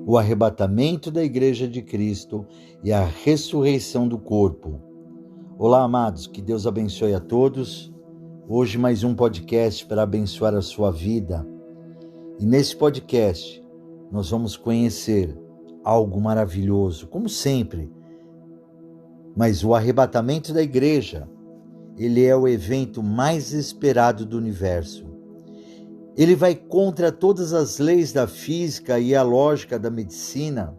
o arrebatamento da Igreja de Cristo e a ressurreição do corpo. Olá, amados, que Deus abençoe a todos. Hoje mais um podcast para abençoar a sua vida. E nesse podcast nós vamos conhecer algo maravilhoso, como sempre. Mas o arrebatamento da Igreja, ele é o evento mais esperado do universo. Ele vai contra todas as leis da física e a lógica da medicina,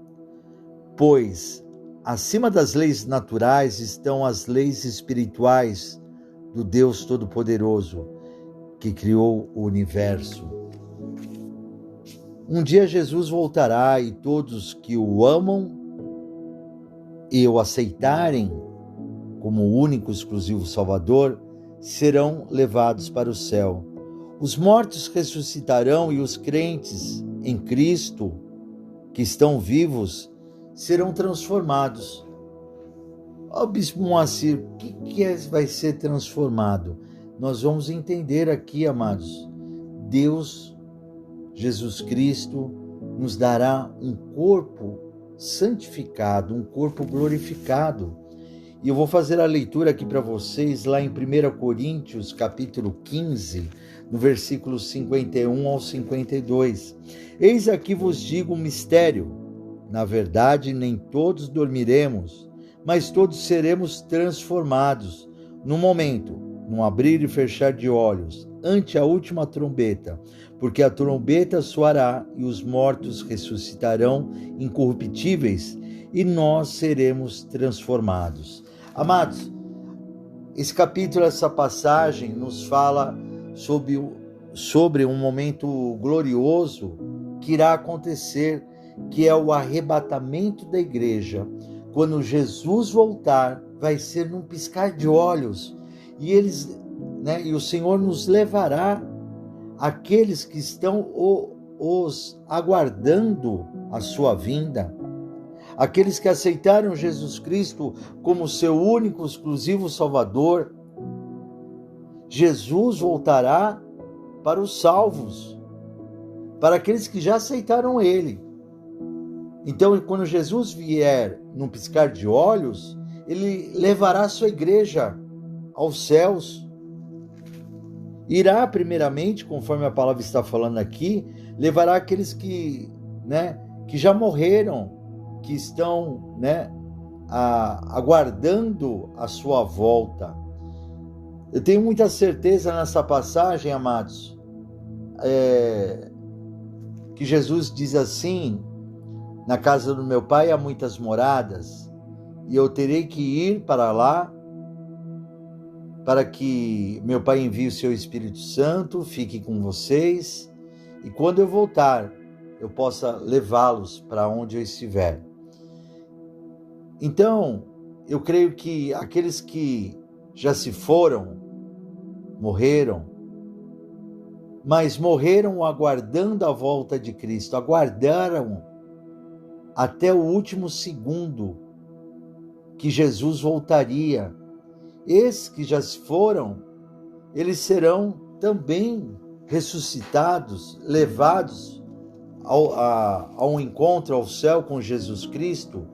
pois acima das leis naturais estão as leis espirituais do Deus Todo-Poderoso, que criou o universo. Um dia Jesus voltará e todos que o amam e o aceitarem como o único exclusivo Salvador serão levados para o céu. Os mortos ressuscitarão e os crentes em Cristo, que estão vivos, serão transformados. Ó, Bispo Moacir, o que vai ser transformado? Nós vamos entender aqui, amados. Deus, Jesus Cristo, nos dará um corpo santificado, um corpo glorificado. E eu vou fazer a leitura aqui para vocês lá em 1 Coríntios, capítulo 15, no versículo 51 ao 52. Eis aqui vos digo um mistério. Na verdade, nem todos dormiremos, mas todos seremos transformados num momento, num abrir e fechar de olhos, ante a última trombeta, porque a trombeta soará e os mortos ressuscitarão incorruptíveis e nós seremos transformados. Amados, esse capítulo, essa passagem nos fala sobre um momento glorioso que irá acontecer, que é o arrebatamento da igreja. Quando Jesus voltar, vai ser num piscar de olhos, e o Senhor nos levará aqueles que estão os aguardando a sua vinda, aqueles que aceitaram Jesus Cristo como seu único, exclusivo Salvador. Jesus voltará para os salvos, para aqueles que já aceitaram Ele. Então, quando Jesus vier num piscar de olhos, Ele levará a sua igreja aos céus. Irá, primeiramente, conforme a palavra está falando aqui, levará aqueles que já morreram, que estão aguardando a sua volta. Eu tenho muita certeza nessa passagem, amados, que Jesus diz assim: na casa do meu pai há muitas moradas, e eu terei que ir para lá, para que meu pai envie o seu Espírito Santo, fique com vocês, e quando eu voltar, eu possa levá-los para onde eu estiver. Então, eu creio que aqueles que já se foram, morreram, mas morreram aguardando a volta de Cristo, aguardaram até o último segundo que Jesus voltaria. Esses que já se foram, eles serão também ressuscitados, levados ao encontro ao céu com Jesus Cristo,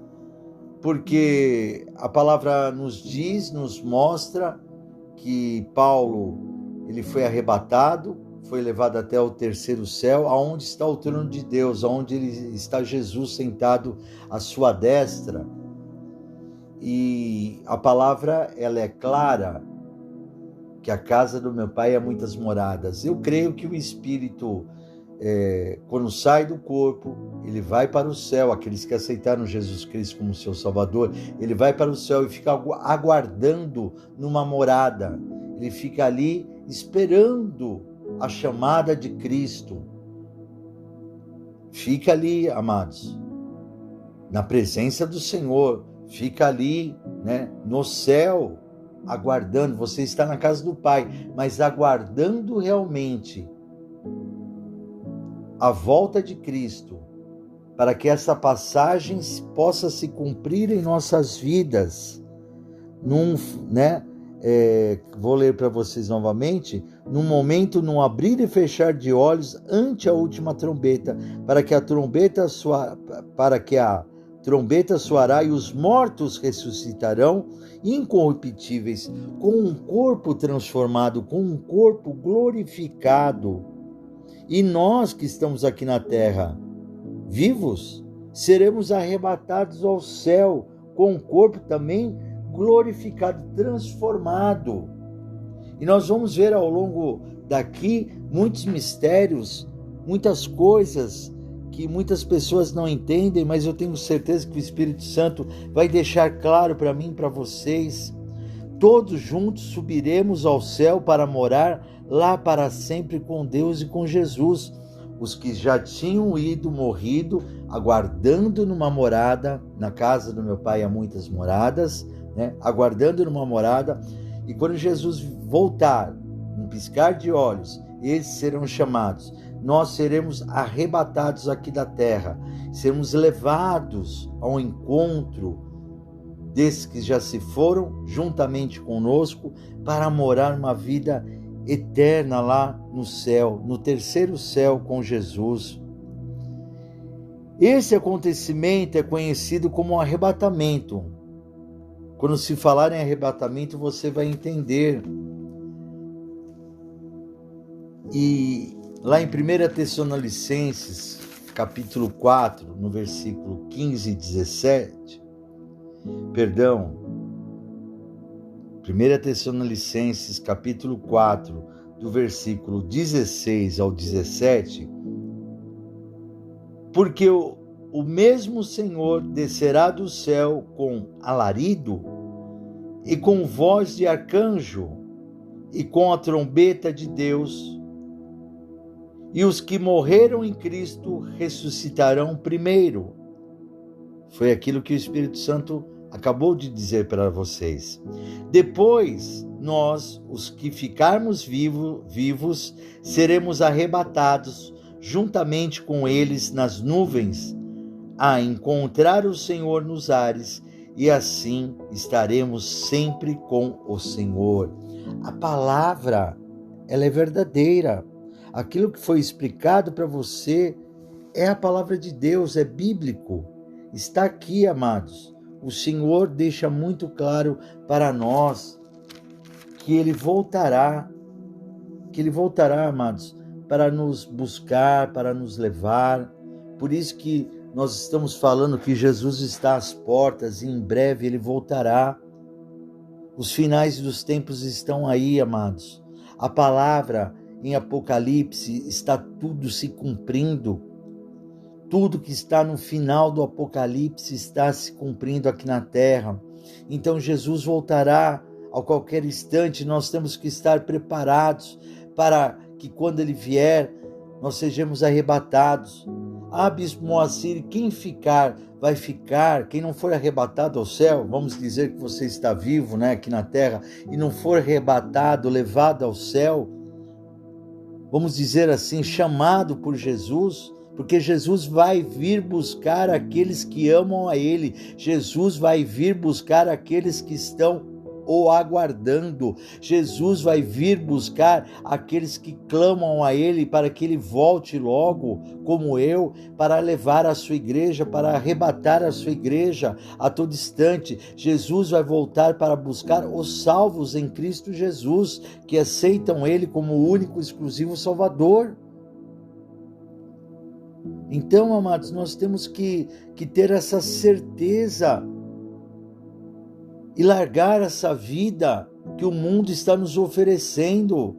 porque a palavra nos diz, nos mostra que Paulo, ele foi arrebatado, foi levado até o terceiro céu, aonde está o trono de Deus, aonde está Jesus sentado à sua destra. E a palavra, ela é clara, que a casa do meu pai há muitas moradas. Eu creio que o Espírito, quando sai do corpo, ele vai para o céu. Aqueles que aceitaram Jesus Cristo como seu Salvador, ele vai para o céu e fica aguardando numa morada. Ele fica ali esperando a chamada de Cristo. Fica ali, amados, na presença do Senhor. Fica ali, no céu, aguardando. Você está na casa do Pai, mas aguardando realmente a volta de Cristo, para que essa passagem possa se cumprir em nossas vidas. Vou ler para vocês novamente, num momento, num abrir e fechar de olhos, ante a última trombeta, para que a trombeta soará e os mortos ressuscitarão incorruptíveis, com um corpo transformado, com um corpo glorificado. E nós que estamos aqui na terra, vivos, seremos arrebatados ao céu, com um corpo também glorificado, transformado. E nós vamos ver ao longo daqui muitos mistérios, muitas coisas que muitas pessoas não entendem, mas eu tenho certeza que o Espírito Santo vai deixar claro para mim e para vocês. Todos juntos subiremos ao céu para morar lá para sempre com Deus e com Jesus. Os que já tinham morrido, aguardando numa morada, na casa do meu Pai há muitas moradas, né? Aguardando numa morada, e quando Jesus voltar, um piscar de olhos, eles serão chamados. Nós seremos arrebatados aqui da terra, seremos levados ao encontro desses que já se foram, juntamente conosco, para morar uma vida eterna lá no céu, no terceiro céu com Jesus. Esse acontecimento é conhecido como arrebatamento. Quando se falar em arrebatamento, você vai entender. E lá em 1 Tessalonicenses, capítulo 4, no versículo 15 e 17, 1 Tessalonicenses, capítulo 4, do versículo 16 ao 17, porque o mesmo Senhor descerá do céu com alarido e com voz de arcanjo e com a trombeta de Deus, e os que morreram em Cristo ressuscitarão primeiro. Foi aquilo que o Espírito Santo acabou de dizer para vocês. Depois, nós, os que ficarmos vivos, seremos arrebatados juntamente com eles nas nuvens, a encontrar o Senhor nos ares, e assim estaremos sempre com o Senhor. A palavra, ela é verdadeira. Aquilo que foi explicado para você é a palavra de Deus, é bíblico. Está aqui, amados. O Senhor deixa muito claro para nós que Ele voltará, amados, para nos buscar, para nos levar. Por isso que nós estamos falando que Jesus está às portas e em breve Ele voltará. Os finais dos tempos estão aí, amados. A palavra em Apocalipse está tudo se cumprindo. Tudo que está no final do Apocalipse está se cumprindo aqui na terra. Então Jesus voltará a qualquer instante. Nós temos que estar preparados para que quando Ele vier, nós sejamos arrebatados. Bispo Moacir, quem ficar, vai ficar. Quem não for arrebatado ao céu, vamos dizer que você está vivo, né, aqui na terra, e não for arrebatado, levado ao céu, vamos dizer assim, chamado por Jesus, porque Jesus vai vir buscar aqueles que amam a Ele. Jesus vai vir buscar aqueles que estão o aguardando. Jesus vai vir buscar aqueles que clamam a Ele para que Ele volte logo, como eu, para levar a sua igreja, para arrebatar a sua igreja a todo instante. Jesus vai voltar para buscar os salvos em Cristo Jesus, que aceitam Ele como o único, exclusivo Salvador. Então, amados, nós temos que ter essa certeza e largar essa vida que o mundo está nos oferecendo.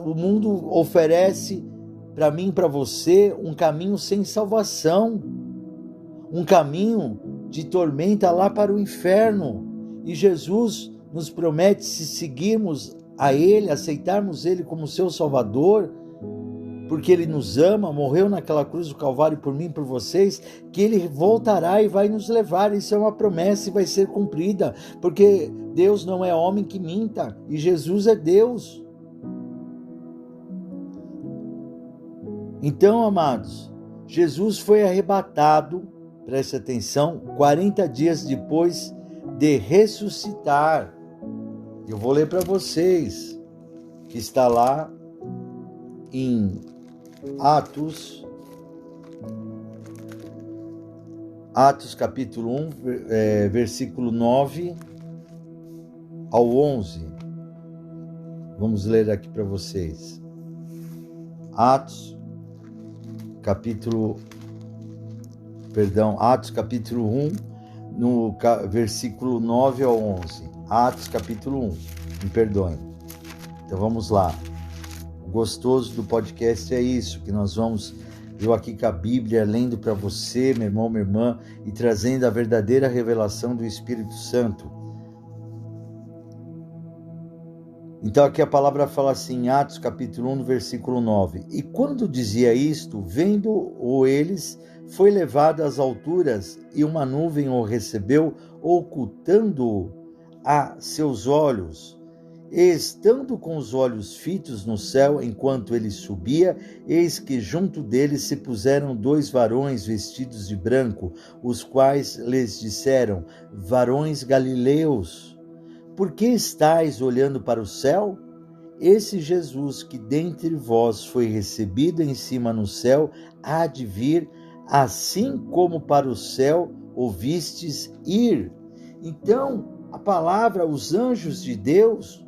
O mundo oferece para mim e para você um caminho sem salvação, um caminho de tormenta lá para o inferno. E Jesus nos promete, se seguirmos a Ele, aceitarmos Ele como seu Salvador, porque Ele nos ama, morreu naquela cruz do Calvário por mim e por vocês, que Ele voltará e vai nos levar. Isso é uma promessa e vai ser cumprida, porque Deus não é homem que minta, e Jesus é Deus. Então, amados, Jesus foi arrebatado, preste atenção, 40 dias depois de ressuscitar. Eu vou ler para vocês, que está lá em Atos capítulo 1, versículo 9 ao 11. Vamos ler aqui para vocês. Atos capítulo 1, no versículo 9 ao 11. Atos capítulo 1, me perdoem. Então vamos lá. O gostoso do podcast é isso, que nós vamos, eu aqui com a Bíblia, lendo para você, meu irmão, minha irmã, e trazendo a verdadeira revelação do Espírito Santo. Então aqui a palavra fala assim, Atos capítulo 1, no versículo 9. E quando dizia isto, vendo-o eles, foi levado às alturas, e uma nuvem o recebeu, ocultando-o a seus olhos. E estando com os olhos fitos no céu, enquanto ele subia, eis que junto dele se puseram 2 varões vestidos de branco, os quais lhes disseram: varões galileus, por que estáis olhando para o céu? Esse Jesus que dentre vós foi recebido em cima no céu, há de vir, assim como para o céu o vistes ir. Então, a palavra, os anjos de Deus,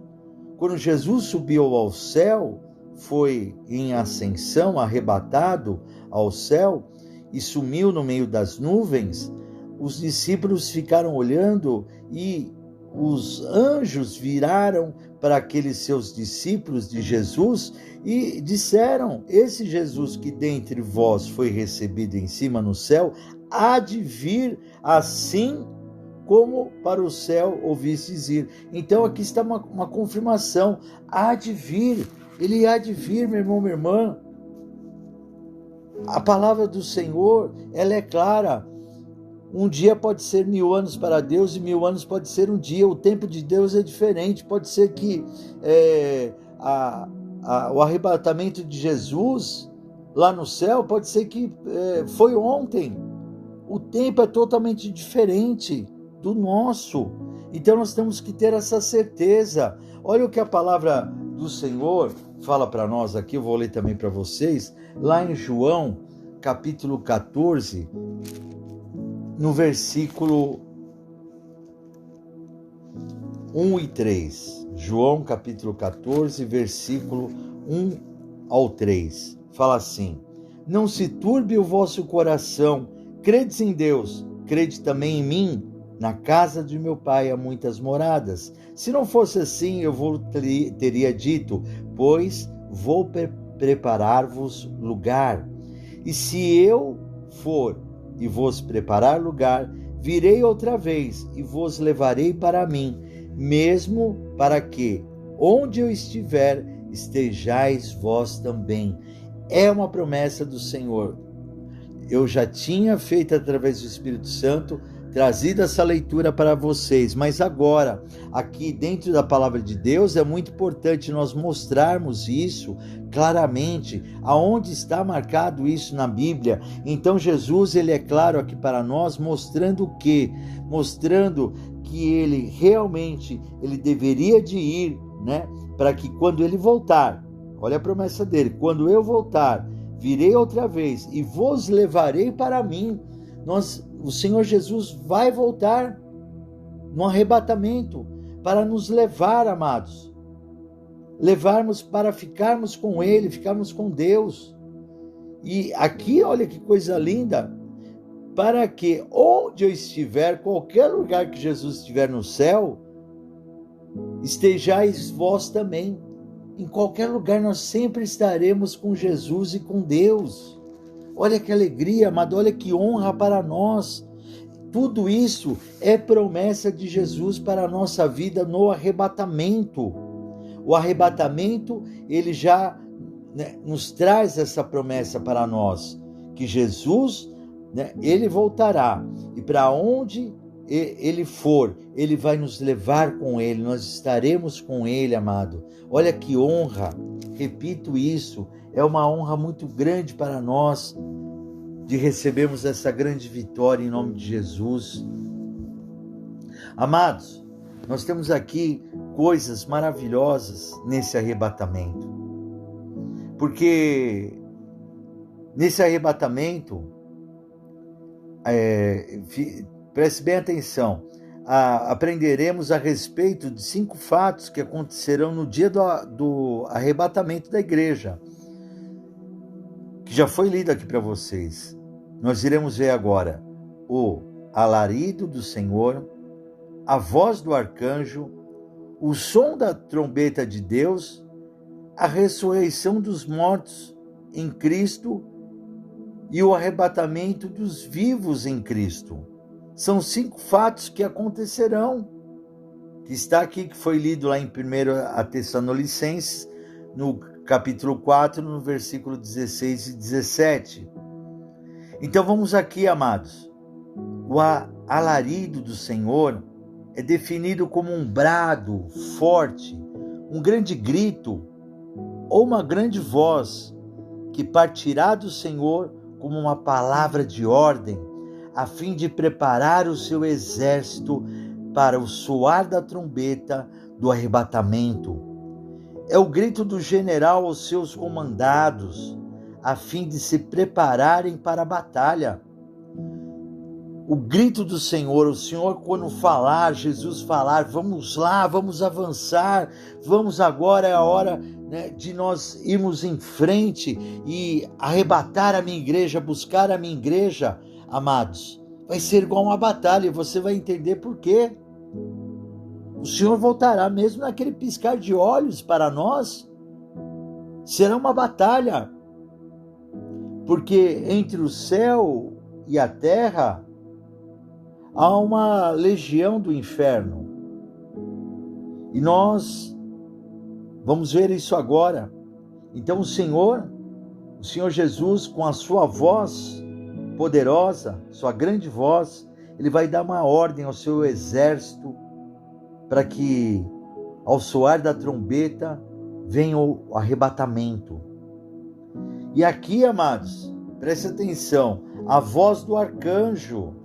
quando Jesus subiu ao céu, foi em ascensão, arrebatado ao céu e sumiu no meio das nuvens, os discípulos ficaram olhando e os anjos viraram para aqueles seus discípulos de Jesus e disseram: esse Jesus que dentre vós foi recebido em cima no céu, há de vir assim como para o céu ouvistes ir. Então aqui está uma confirmação, há de vir, ele há de vir, meu irmão, minha irmã. A palavra do Senhor, ela é clara. Um dia pode ser 1000 anos para Deus e 1000 anos pode ser um dia. O tempo de Deus é diferente. Pode ser que o arrebatamento de Jesus lá no céu, pode ser que foi ontem. O tempo é totalmente diferente do nosso. Então nós temos que ter essa certeza. Olha o que a palavra do Senhor fala para nós aqui, eu vou ler também para vocês, lá em João, capítulo 14, no versículo 1 e 3. João, capítulo 14, versículo 1 ao 3. Fala assim: não se turbe o vosso coração, credes em Deus, crede também em mim. Na casa de meu pai há muitas moradas. Se não fosse assim, eu teria dito, pois vou preparar-vos lugar. E se eu for e vos preparar lugar, virei outra vez e vos levarei para mim, mesmo para que, onde eu estiver, estejais vós também. É uma promessa do Senhor. Eu já tinha feito através do Espírito Santo, trazido essa leitura para vocês, mas agora, aqui dentro da palavra de Deus, é muito importante nós mostrarmos isso claramente, aonde está marcado isso na Bíblia. Então Jesus, ele é claro aqui para nós, mostrando o quê? Mostrando que ele realmente, ele deveria de ir, né? Para que quando ele voltar, olha a promessa dele, quando eu voltar, virei outra vez e vos levarei para mim. O Senhor Jesus vai voltar no arrebatamento para nos levar, amados. Levarmos para ficarmos com Ele, ficarmos com Deus. E aqui, olha que coisa linda, para que onde eu estiver, qualquer lugar que Jesus estiver no céu, estejais vós também. Em qualquer lugar nós sempre estaremos com Jesus e com Deus. Olha que alegria, amado, olha que honra para nós. Tudo isso é promessa de Jesus para a nossa vida no arrebatamento. O arrebatamento, ele já nos traz essa promessa para nós, que Jesus, ele voltará, e para onde ele for, ele vai nos levar com ele, nós estaremos com ele, amado. Olha que honra, repito isso, é uma honra muito grande para nós, de recebermos essa grande vitória em nome de Jesus. Amados, nós temos aqui coisas maravilhosas nesse arrebatamento. Porque nesse arrebatamento, preste bem atenção, aprenderemos a respeito de 5 fatos que acontecerão no dia do arrebatamento da igreja, que já foi lido aqui para vocês. Nós iremos ver agora o alarido do Senhor, a voz do arcanjo, o som da trombeta de Deus, a ressurreição dos mortos em Cristo e o arrebatamento dos vivos em Cristo. São 5 fatos que acontecerão, que está aqui, que foi lido lá em 1 Tessalonicenses, no capítulo 4, no versículo 16 e 17. Então vamos aqui, amados. O alarido do Senhor é definido como um brado forte, um grande grito ou uma grande voz que partirá do Senhor como uma palavra de ordem, a fim de preparar o seu exército para o soar da trombeta do arrebatamento. É o grito do general aos seus comandados, a fim de se prepararem para a batalha. O grito do Senhor, o Senhor quando falar, Jesus falar, vamos lá, vamos avançar, vamos agora, é a hora, né, de nós irmos em frente e arrebatar a minha igreja, buscar a minha igreja, amados. Vai ser igual uma batalha e você vai entender por quê. O Senhor voltará mesmo naquele piscar de olhos para nós. Será uma batalha, porque entre o céu e a terra há uma legião do inferno. E nós vamos ver isso agora. Então o Senhor Jesus, com a sua voz poderosa, sua grande voz, ele vai dar uma ordem ao seu exército para que, ao soar da trombeta, venha o arrebatamento. E aqui, amados, preste atenção, a voz do arcanjo.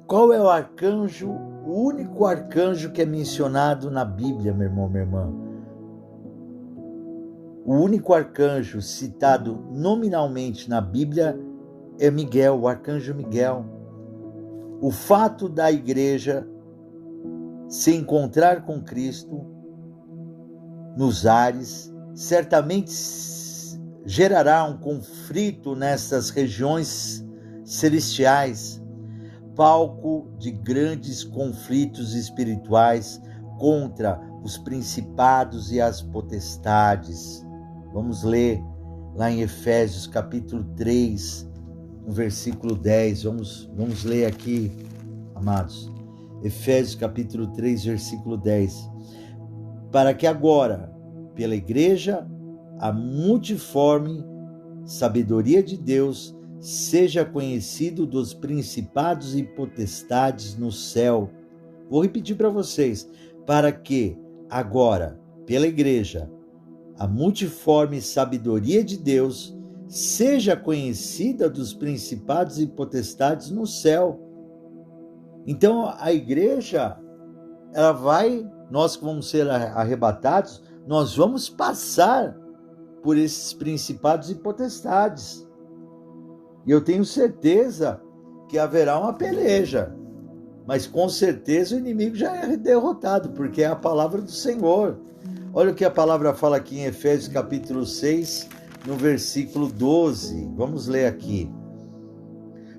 Qual é o arcanjo, o único arcanjo que é mencionado na Bíblia, meu irmão, minha irmã? O único arcanjo citado nominalmente na Bíblia é Miguel, o arcanjo Miguel. O fato da igreja se encontrar com Cristo nos ares certamente gerará um conflito nessas regiões celestiais, palco de grandes conflitos espirituais contra os principados e as potestades. Vamos ler lá em Efésios capítulo 3, no versículo 10. Vamos ler aqui, amados. Efésios capítulo 3, versículo 10. Para que agora, pela igreja, a multiforme sabedoria de Deus seja conhecido dos principados e potestades no céu. Vou repetir para vocês. Para que agora, pela igreja, a multiforme sabedoria de Deus seja conhecida dos principados e potestades no céu. Então a igreja, ela vai, nós que vamos ser arrebatados, nós vamos passar por esses principados e potestades. E eu tenho certeza que haverá uma peleja, mas com certeza o inimigo já é derrotado, porque é a palavra do Senhor. Olha o que a palavra fala aqui em Efésios capítulo 6, no versículo 12. Vamos ler aqui.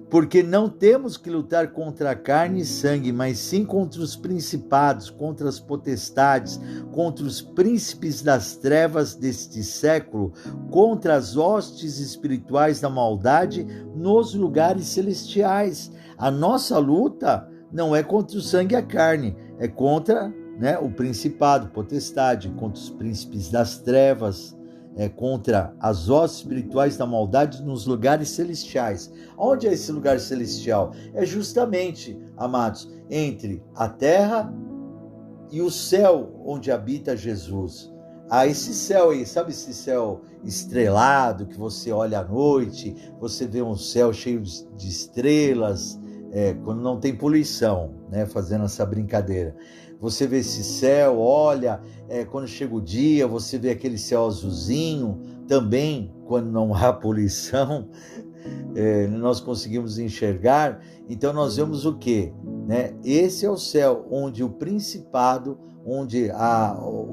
Porque não temos que lutar contra carne e sangue, mas sim contra os principados, contra as potestades, contra os príncipes das trevas deste século, contra as hostes espirituais da maldade nos lugares celestiais. A nossa luta não é contra o sangue e a carne, é contra, o principado, potestade, contra os príncipes das trevas, contra as hostes espirituais da maldade nos lugares celestiais. Onde é esse lugar celestial? É justamente, amados, entre a terra e o céu onde habita Jesus. Esse céu aí, sabe esse céu estrelado que você olha à noite, você vê um céu cheio de estrelas, quando não tem poluição, né, fazendo essa brincadeira. Você vê esse céu, olha, quando chega o dia, você vê aquele céu azulzinho, também quando não há poluição, nós conseguimos enxergar. Então nós vemos o quê? Né? Esse é o céu onde o principado, onde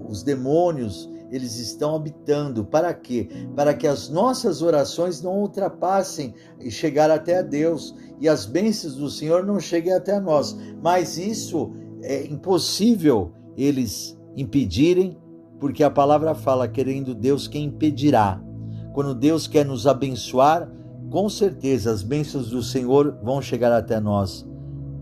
os demônios, eles estão habitando. Para quê? Para que as nossas orações não ultrapassem e chegar até a Deus, e as bênçãos do Senhor não cheguem até nós. Mas isso é impossível eles impedirem, porque a palavra fala, querendo Deus, quem impedirá? Quando Deus quer nos abençoar, com certeza as bênçãos do Senhor vão chegar até nós,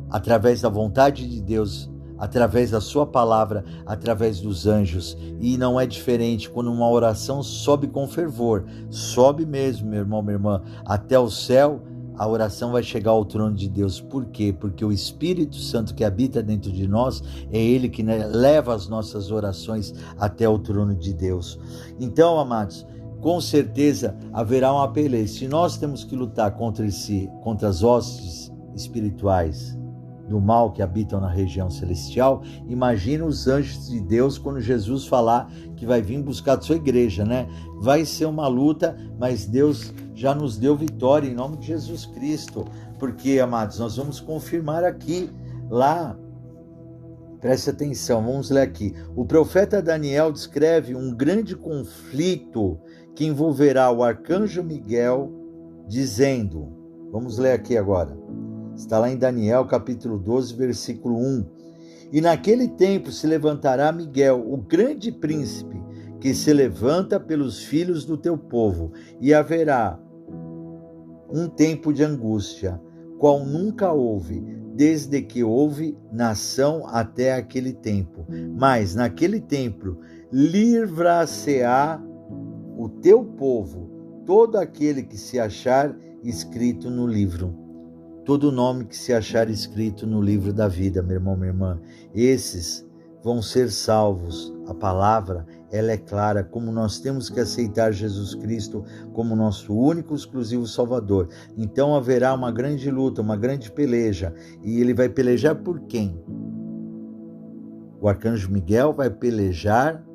através da vontade de Deus, através da sua palavra, através dos anjos. E não é diferente quando uma oração sobe com fervor, sobe mesmo, meu irmão, minha irmã, até o céu. A oração vai chegar ao trono de Deus. Por quê? Porque o Espírito Santo que habita dentro de nós, é Ele que leva as nossas orações até o trono de Deus. Então, amados, com certeza haverá uma peleja. Se nós temos que lutar contra as hostes espirituais do mal que habitam na região celestial, imagina os anjos de Deus quando Jesus falar que vai vir buscar a sua igreja, né? Vai ser uma luta, mas Deus já nos deu vitória em nome de Jesus Cristo. Porque, amados, nós vamos confirmar aqui, lá, preste atenção, vamos ler aqui. O profeta Daniel descreve um grande conflito que envolverá o arcanjo Miguel, dizendo, vamos ler aqui agora, está lá em Daniel capítulo 12, versículo 1. E naquele tempo se levantará Miguel, o grande príncipe, que se levanta pelos filhos do teu povo, e haverá um tempo de angústia, qual nunca houve, desde que houve nação até aquele tempo. Mas naquele tempo livrar-se-á o teu povo, todo aquele que se achar escrito no livro. Todo nome que se achar escrito no livro da vida, meu irmão, minha irmã, esses vão ser salvos. A palavra, ela é clara, como nós temos que aceitar Jesus Cristo como nosso único, exclusivo Salvador. Então haverá uma grande luta, uma grande peleja. E ele vai pelejar por quem? O arcanjo Miguel vai pelejar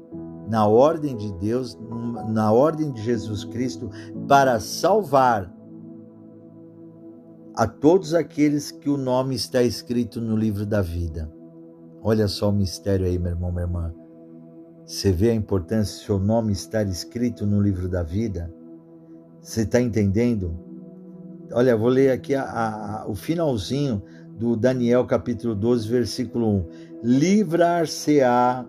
na ordem de Deus, na ordem de Jesus Cristo, para salvar a todos aqueles que o nome está escrito no livro da vida. Olha só o mistério aí, meu irmão, minha irmã. Você vê a importância de seu nome estar escrito no livro da vida? Você está entendendo? Olha, vou ler aqui o finalzinho do Daniel capítulo 12, versículo 1. Livrar-se-á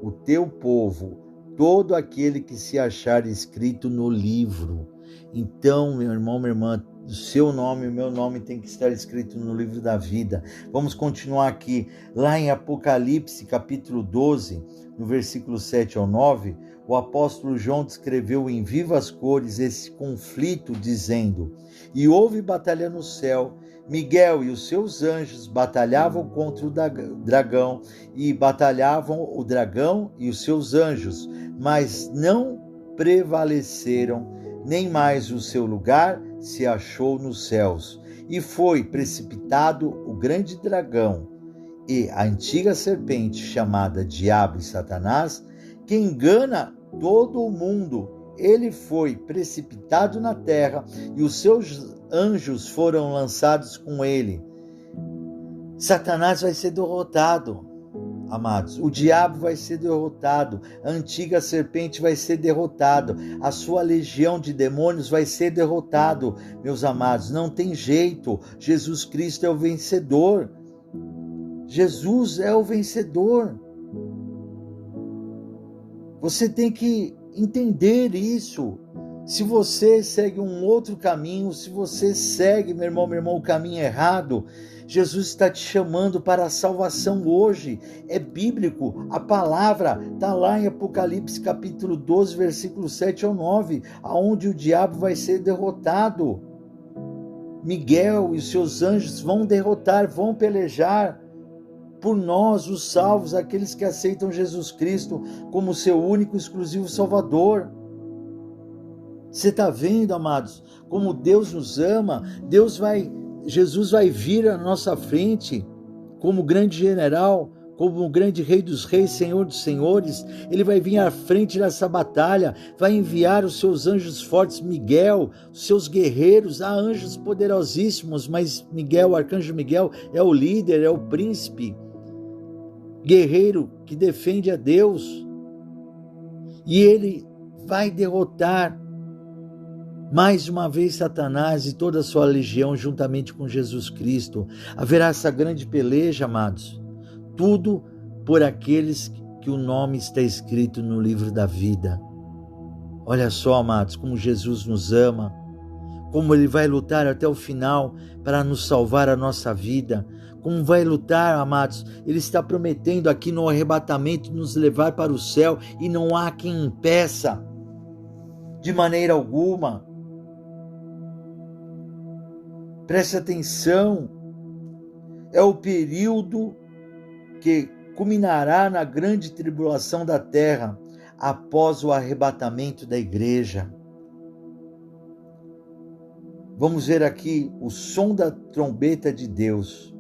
o teu povo, todo aquele que se achar escrito no livro. Então, meu irmão, minha irmã, o seu nome e o meu nome tem que estar escrito no livro da vida. Vamos continuar aqui, lá em Apocalipse, capítulo 12, no versículo 7 ao 9, o apóstolo João descreveu em vivas cores esse conflito, dizendo: e houve batalha no céu, Miguel e os seus anjos batalhavam contra o dragão, e batalhavam o dragão e os seus anjos, mas não prevaleceram, nem mais o seu lugar se achou nos céus. E foi precipitado o grande dragão e a antiga serpente, chamada Diabo e Satanás, que engana todo o mundo. Ele foi precipitado na terra e os seus anjos foram lançados com ele. Satanás vai ser derrotado, amados. O diabo vai ser derrotado, a antiga serpente vai ser derrotado, a sua legião de demônios vai ser derrotado, meus amados. Não tem jeito, Jesus Cristo é o vencedor. Jesus é o vencedor. Você tem que entender isso. Se você segue um outro caminho, se você segue, meu irmão, o caminho errado, Jesus está te chamando para a salvação hoje. É bíblico, a palavra está lá em Apocalipse capítulo 12, versículo 7 ao 9, aonde o diabo vai ser derrotado. Miguel e os seus anjos vão derrotar, vão pelejar por nós, os salvos, aqueles que aceitam Jesus Cristo como seu único, exclusivo Salvador. Você está vendo, amados, como Deus nos ama? Deus vai Jesus vai vir à nossa frente como grande general, como o grande Rei dos Reis, Senhor dos Senhores. Ele vai vir à frente dessa batalha, vai enviar os seus anjos fortes, Miguel, os seus guerreiros. Há anjos poderosíssimos, mas Miguel, o arcanjo Miguel, é o líder, é o príncipe, guerreiro que defende a Deus. E ele vai derrotar mais uma vez Satanás e toda a sua legião juntamente com Jesus Cristo. Haverá essa grande peleja, amados. Tudo por aqueles que o nome está escrito no livro da vida. Olha só, amados, como Jesus nos ama, como Ele vai lutar até o final para nos salvar a nossa vida, como vai lutar, amados. Ele está prometendo aqui no arrebatamento nos levar para o céu e não há quem impeça de maneira alguma. Preste atenção, é o período que culminará na grande tribulação da terra após o arrebatamento da igreja. Vamos ver aqui o som da trombeta de Deus.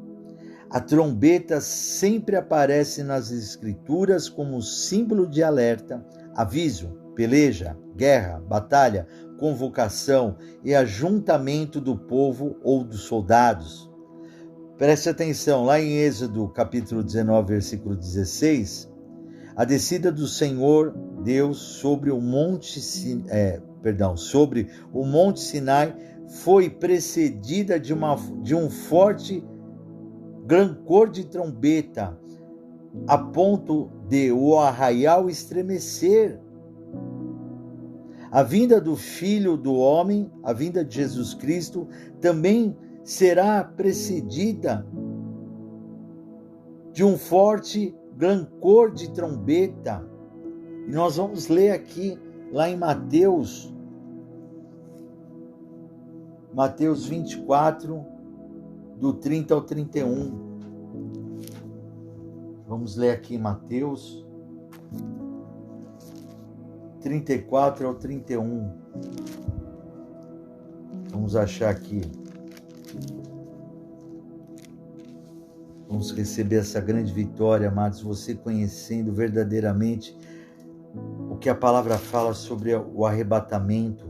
A trombeta sempre aparece nas Escrituras como símbolo de alerta, aviso, peleja, guerra, batalha, convocação e ajuntamento do povo ou dos soldados. Preste atenção, lá em Êxodo capítulo 19, versículo 16, a descida do Senhor Deus sobre o monte Sinai foi precedida de um forte clangor de trombeta, a ponto de o arraial estremecer. A vinda do Filho do Homem, a vinda de Jesus Cristo, também será precedida de um forte clangor de trombeta. E nós vamos ler aqui, lá em Mateus 24, do 30 ao 31. Vamos ler aqui Mateus 34 ao 31. Vamos achar aqui. Vamos receber essa grande vitória, amados, você conhecendo verdadeiramente o que a palavra fala sobre o arrebatamento.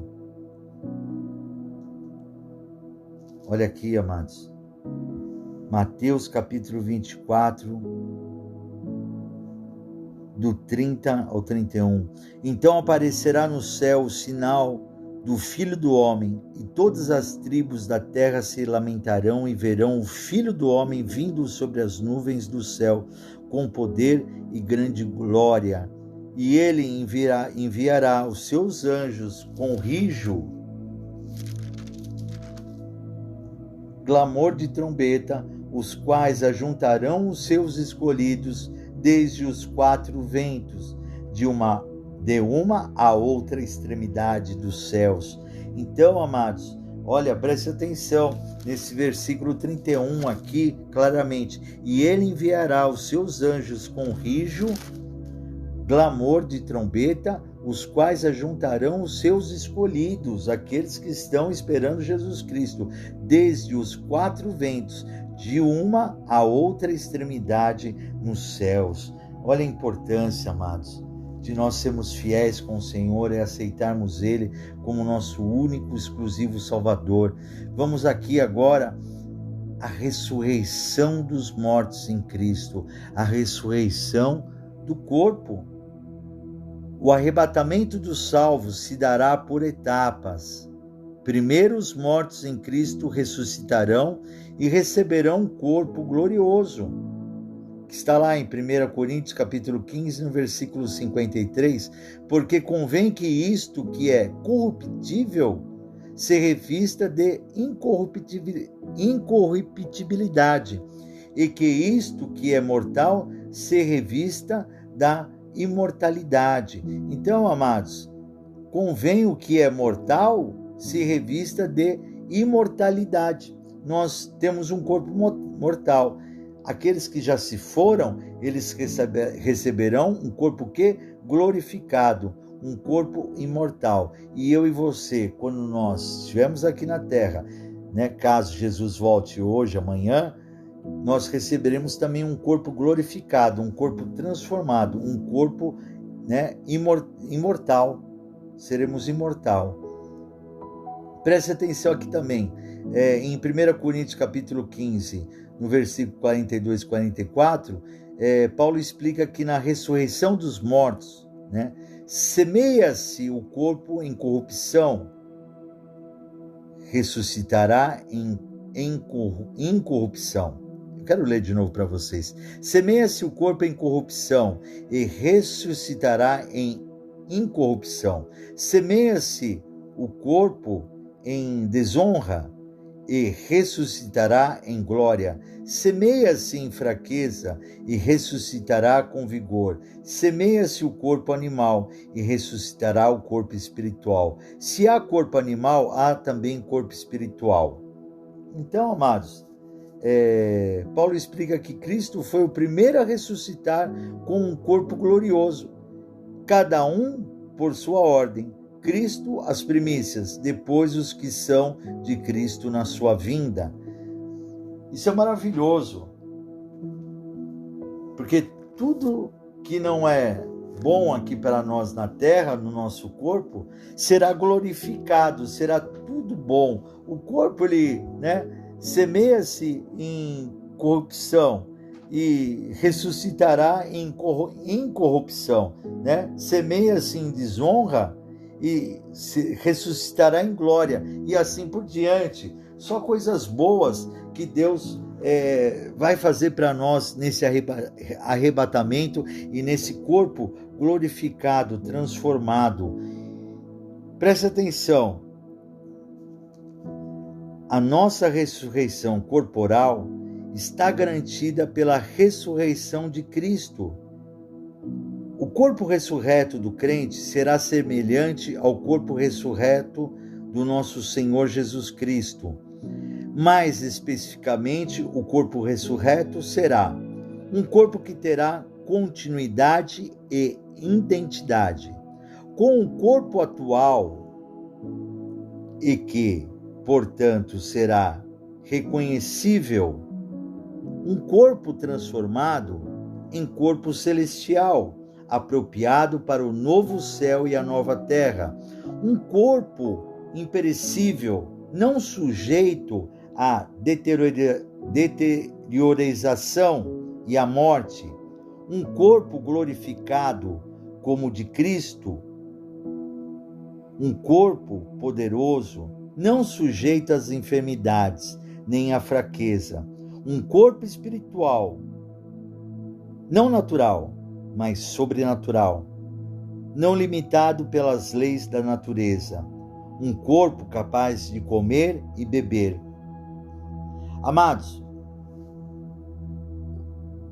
Olha aqui, amados. Mateus capítulo 24, do 30 ao 31. Então aparecerá no céu o sinal do Filho do Homem, e todas as tribos da terra se lamentarão e verão o Filho do Homem vindo sobre as nuvens do céu, com poder e grande glória. E ele enviará os seus anjos com rijo, clamor de trombeta, os quais ajuntarão os seus escolhidos desde os quatro ventos, de uma a outra extremidade dos céus. Então, amados, olha, preste atenção nesse versículo 31 aqui, claramente. E ele enviará os seus anjos com rijo, clamor de trombeta, os quais ajuntarão os seus escolhidos, aqueles que estão esperando Jesus Cristo, desde os quatro ventos, de uma a outra extremidade nos céus. Olha a importância, amados, de nós sermos fiéis com o Senhor e aceitarmos Ele como nosso único, exclusivo Salvador. Vamos aqui agora a ressurreição dos mortos em Cristo, a ressurreição do corpo. O arrebatamento dos salvos se dará por etapas. Primeiro os mortos em Cristo ressuscitarão e receberão um corpo glorioso, que está lá em 1 Coríntios capítulo 15, no versículo 53, porque convém que isto que é corruptível se revista de incorruptibilidade, e que isto que é mortal se revista da imortalidade. Então, amados, convém o que é mortal se revista de imortalidade. Nós temos um corpo mortal. Aqueles que já se foram, eles receberão um corpo que? Glorificado, um corpo imortal. E eu e você, quando nós estivermos aqui na terra, né, caso Jesus volte hoje, amanhã, nós receberemos também um corpo glorificado, um corpo transformado, um corpo, né, imortal. Seremos imortal. Preste atenção aqui também. Em 1 Coríntios capítulo 15, no versículo 42 e 44, Paulo explica que na ressurreição dos mortos, né, semeia-se o corpo em corrupção, ressuscitará em incorrupção. Eu quero ler de novo para vocês. Semeia-se o corpo em corrupção e ressuscitará em incorrupção. Semeia-se o corpo em desonra e ressuscitará em glória. Semeia-se em fraqueza e ressuscitará com vigor. Semeia-se o corpo animal e ressuscitará o corpo espiritual. Se há corpo animal, há também corpo espiritual. Então, amados, Paulo explica que Cristo foi o primeiro a ressuscitar com um corpo glorioso, cada um por sua ordem. Cristo as primícias, depois os que são de Cristo na sua vinda. Isso é maravilhoso, porque tudo que não é bom aqui para nós na terra, no nosso corpo, será glorificado, será tudo bom. O corpo, ele, né, semeia-se em corrupção e ressuscitará em incorrupção, né? Semeia-se em desonra e ressuscitará em glória, e assim por diante. Só coisas boas que Deus vai fazer para nós nesse arrebatamento e nesse corpo glorificado, transformado. Preste atenção, a nossa ressurreição corporal está garantida pela ressurreição de Cristo. O corpo ressurreto do crente será semelhante ao corpo ressurreto do nosso Senhor Jesus Cristo. Mais especificamente, o corpo ressurreto será um corpo que terá continuidade e identidade com o corpo atual e que, portanto, será reconhecível, um corpo transformado em corpo celestial, apropriado para o novo céu e a nova terra, um corpo imperecível, não sujeito à deteriorização e à morte, um corpo glorificado como o de Cristo, um corpo poderoso, não sujeito às enfermidades nem à fraqueza, um corpo espiritual, não natural, mas sobrenatural, não limitado pelas leis da natureza, um corpo capaz de comer e beber. Amados,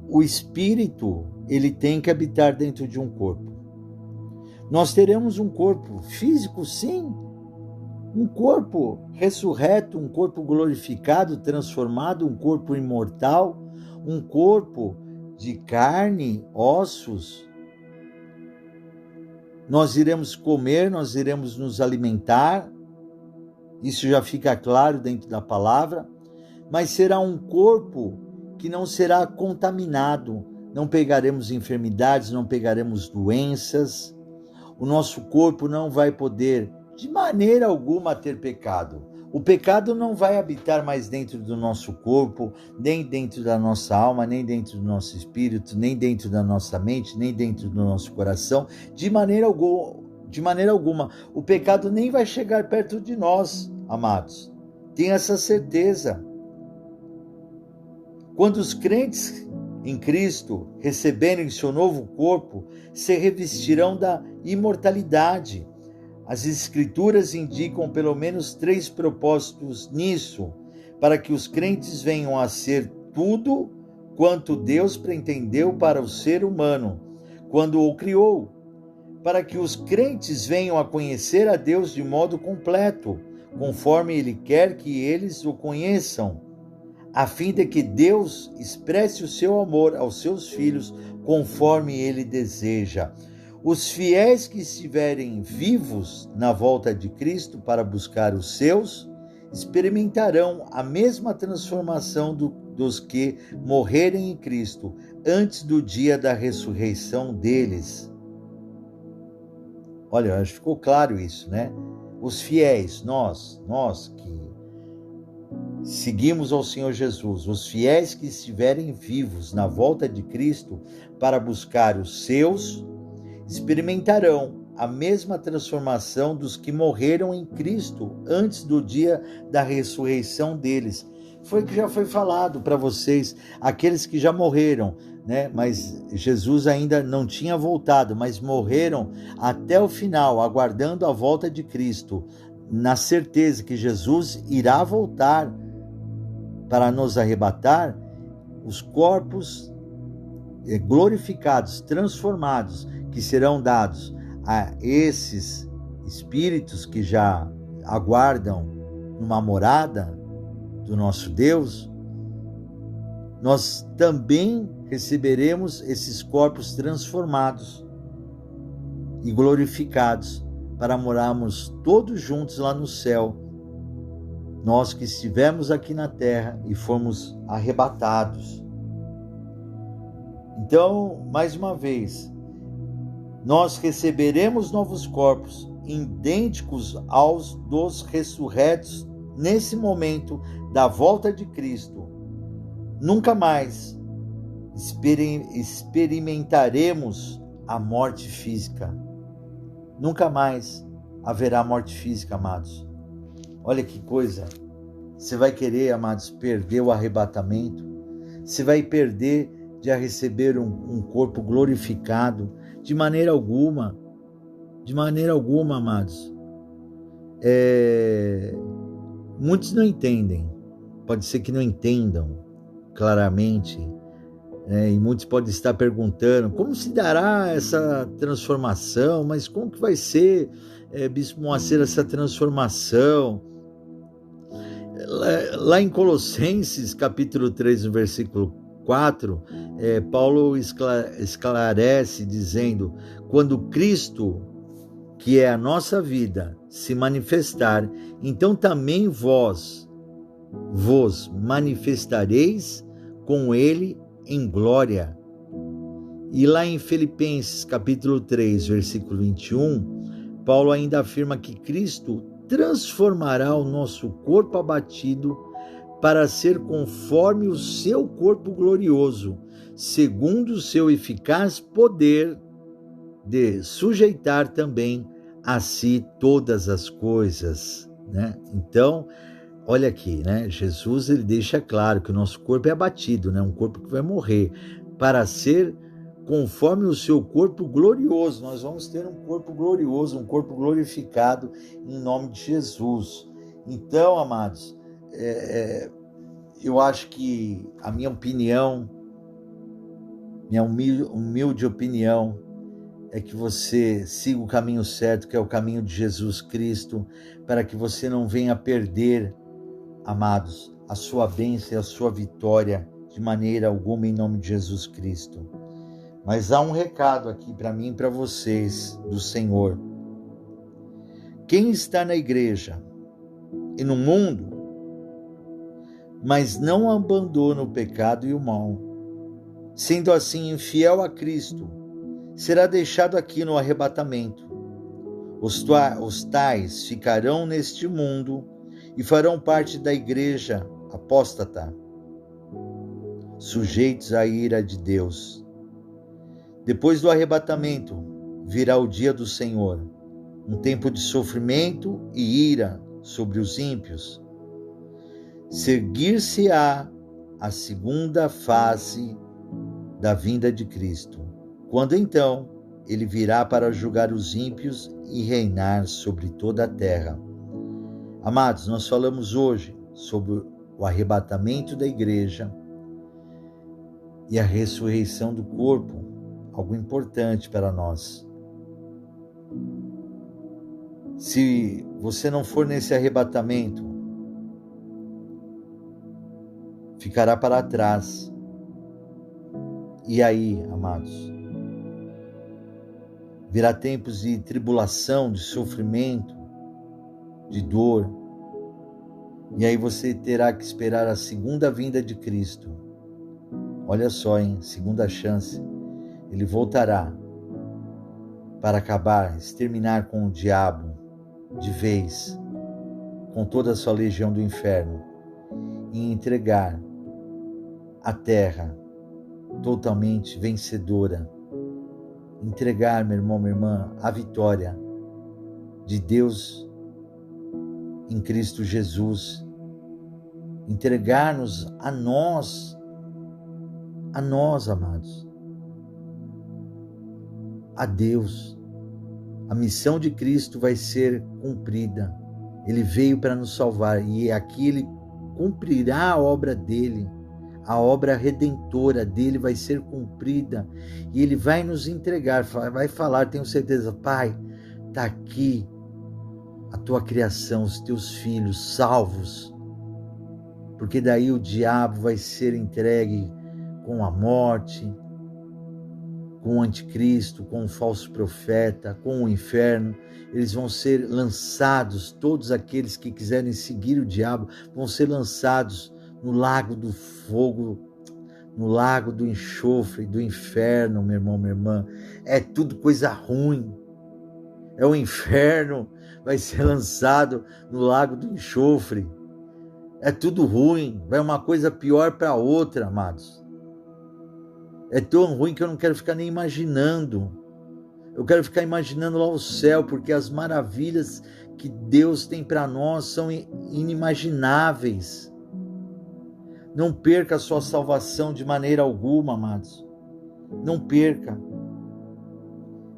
o espírito, ele tem que habitar dentro de um corpo. Nós teremos um corpo físico, sim, um corpo ressurreto, um corpo glorificado, transformado, um corpo imortal, um corpo de carne, ossos. Nós iremos comer, nós iremos nos alimentar, isso já fica claro dentro da palavra, mas será um corpo que não será contaminado, não pegaremos enfermidades, não pegaremos doenças, o nosso corpo não vai poder, de maneira alguma, ter pecado. O pecado não vai habitar mais dentro do nosso corpo, nem dentro da nossa alma, nem dentro do nosso espírito, nem dentro da nossa mente, nem dentro do nosso coração, de maneira alguma. O pecado nem vai chegar perto de nós, amados. Tenha essa certeza. Quando os crentes em Cristo receberem seu novo corpo, se revestirão da imortalidade. As Escrituras indicam pelo menos 3 propósitos nisso, para que os crentes venham a ser tudo quanto Deus pretendeu para o ser humano, quando o criou, para que os crentes venham a conhecer a Deus de modo completo, conforme Ele quer que eles o conheçam, a fim de que Deus expresse o seu amor aos seus filhos conforme Ele deseja. Os fiéis que estiverem vivos na volta de Cristo para buscar os seus, experimentarão a mesma transformação dos que morrerem em Cristo antes do dia da ressurreição deles. Olha, acho que ficou claro isso, né? Os fiéis, nós que seguimos ao Senhor Jesus, os fiéis que estiverem vivos na volta de Cristo para buscar os seus, experimentarão a mesma transformação dos que morreram em Cristo antes do dia da ressurreição deles. Foi o que já foi falado para vocês, aqueles que já morreram, né? Mas Jesus ainda não tinha voltado, mas morreram até o final, aguardando a volta de Cristo, na certeza que Jesus irá voltar para nos arrebatar. Os corpos glorificados, transformados, que serão dados a esses espíritos que já aguardam numa morada do nosso Deus, nós também receberemos esses corpos transformados e glorificados para morarmos todos juntos lá no céu, nós que estivemos aqui na terra e fomos arrebatados. Então, mais uma vez, nós receberemos novos corpos idênticos aos dos ressurretos nesse momento da volta de Cristo. Nunca mais experimentaremos a morte física. Nunca mais haverá morte física, amados. Olha que coisa. Você vai querer, amados, perder o arrebatamento. Você vai perder de receber um corpo glorificado. De maneira alguma, amados. Muitos não entendem, pode ser que não entendam claramente, e muitos podem estar perguntando, como se dará essa transformação, mas como que vai ser, Bispo Moacir, essa transformação? Lá em Colossenses, capítulo 3, no versículo 4, Paulo esclarece dizendo, quando Cristo, que é a nossa vida, se manifestar, então também vos manifestareis com ele em glória. E lá em Filipenses capítulo 3, versículo 21, Paulo ainda afirma que Cristo transformará o nosso corpo abatido para ser conforme o seu corpo glorioso, segundo o seu eficaz poder de sujeitar também a si todas as coisas, né? Então, olha aqui, né? Jesus, ele deixa claro que o nosso corpo é abatido, né? Um corpo que vai morrer, para ser conforme o seu corpo glorioso. Nós vamos ter um corpo glorioso, um corpo glorificado em nome de Jesus. Então, amados, eu acho que a minha opinião, minha humilde opinião, é que você siga o caminho certo, que é o caminho de Jesus Cristo, para que você não venha perder, amados, a sua bênção e a sua vitória de maneira alguma em nome de Jesus Cristo. Mas há um recado aqui para mim e para vocês do Senhor. Quem está na igreja e no mundo, mas não abandona o pecado e o mal, sendo assim infiel a Cristo, será deixado aqui no arrebatamento. Os tais ficarão neste mundo e farão parte da igreja apóstata, sujeitos à ira de Deus. Depois do arrebatamento, virá o dia do Senhor, um tempo de sofrimento e ira sobre os ímpios. Seguir-se-á a segunda fase da vinda de Cristo, quando então ele virá para julgar os ímpios e reinar sobre toda a terra. Amados, nós falamos hoje sobre o arrebatamento da igreja e a ressurreição do corpo, algo importante para nós. Se você não for nesse arrebatamento, ficará para trás. E aí, amados, virá tempos de tribulação, de sofrimento, de dor. E aí você terá que esperar a segunda vinda de Cristo. Olha só, segunda chance. Ele voltará para acabar, exterminar com o diabo de vez, com toda a sua legião do inferno, e entregar a terra totalmente vencedora. Entregar, meu irmão, minha irmã, a vitória de Deus em Cristo Jesus. Entregar-nos a nós, amados, a Deus. A missão de Cristo vai ser cumprida. Ele veio para nos salvar e aqui ele cumprirá a obra dele. A obra redentora dele vai ser cumprida e ele vai nos entregar, vai falar, tenho certeza, Pai, está aqui a tua criação, os teus filhos salvos, porque daí o diabo vai ser entregue com a morte, com o anticristo, com o falso profeta, com o inferno. Eles vão ser lançados, todos aqueles que quiserem seguir o diabo vão ser lançados no lago do fogo, no lago do enxofre, do inferno, meu irmão, minha irmã. É tudo coisa ruim. É o inferno, vai ser lançado no lago do enxofre. É tudo ruim, vai uma coisa pior para outra, amados. É tão ruim que eu não quero ficar nem imaginando. Eu quero ficar imaginando lá o céu, porque as maravilhas que Deus tem para nós são inimagináveis. Não perca a sua salvação de maneira alguma, amados. Não perca.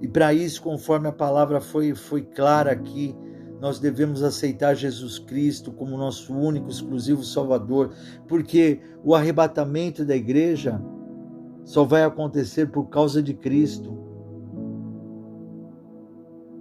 E para isso, conforme a palavra foi clara aqui, nós devemos aceitar Jesus Cristo como nosso único, exclusivo Salvador, porque o arrebatamento da igreja só vai acontecer por causa de Cristo.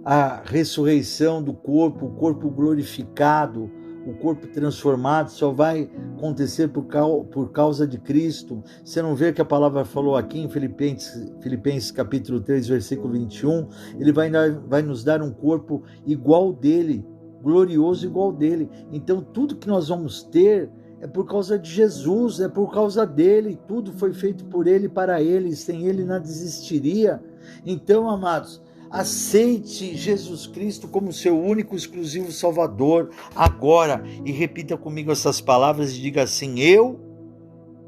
A ressurreição do corpo, o corpo glorificado, o corpo transformado só vai acontecer por causa de Cristo. Você não vê que a palavra falou aqui em Filipenses capítulo 3, versículo 21? Ele vai nos dar um corpo igual dele, glorioso igual dele. Então tudo que nós vamos ter é por causa de Jesus, é por causa dele, tudo foi feito por ele, para ele, sem ele nada existiria. Então, amados, aceite Jesus Cristo como seu único, exclusivo Salvador agora, e repita comigo essas palavras e diga assim: eu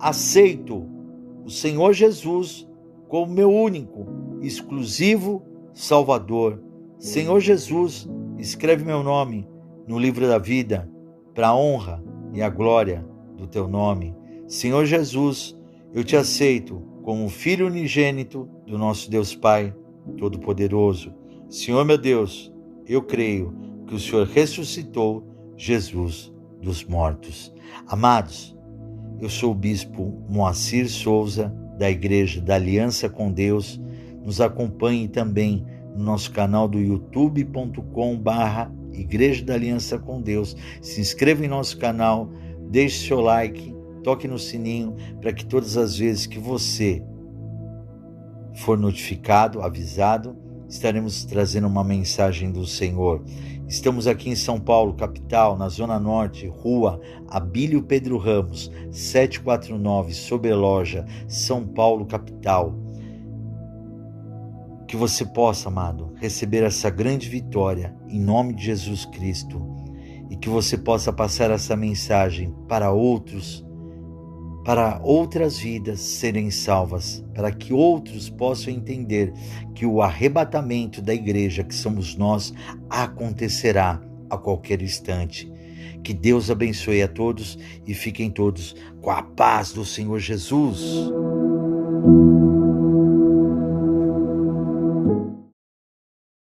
aceito o Senhor Jesus como meu único, exclusivo Salvador. Senhor Jesus, escreve meu nome no livro da vida, para a honra e a glória do teu nome. Senhor Jesus, eu te aceito como filho unigênito do nosso Deus Pai Todo-Poderoso. Senhor meu Deus, eu creio que o Senhor ressuscitou Jesus dos mortos. Amados, eu sou o bispo Moacir Souza, da Igreja da Aliança com Deus. Nos acompanhe também no nosso canal do youtube.com/Igreja da Aliança com Deus. Se inscreva em nosso canal, deixe seu like, toque no sininho para que todas as vezes que você for notificado, avisado, estaremos trazendo uma mensagem do Senhor. Estamos aqui em São Paulo, capital, na Zona Norte, Rua Abílio Pedro Ramos, 749, Sobreloja, São Paulo, capital. Que você possa, amado, receber essa grande vitória em nome de Jesus Cristo e que você possa passar essa mensagem para outros, para outras vidas serem salvas, para que outros possam entender que o arrebatamento da igreja, que somos nós, acontecerá a qualquer instante. Que Deus abençoe a todos e fiquem todos com a paz do Senhor Jesus.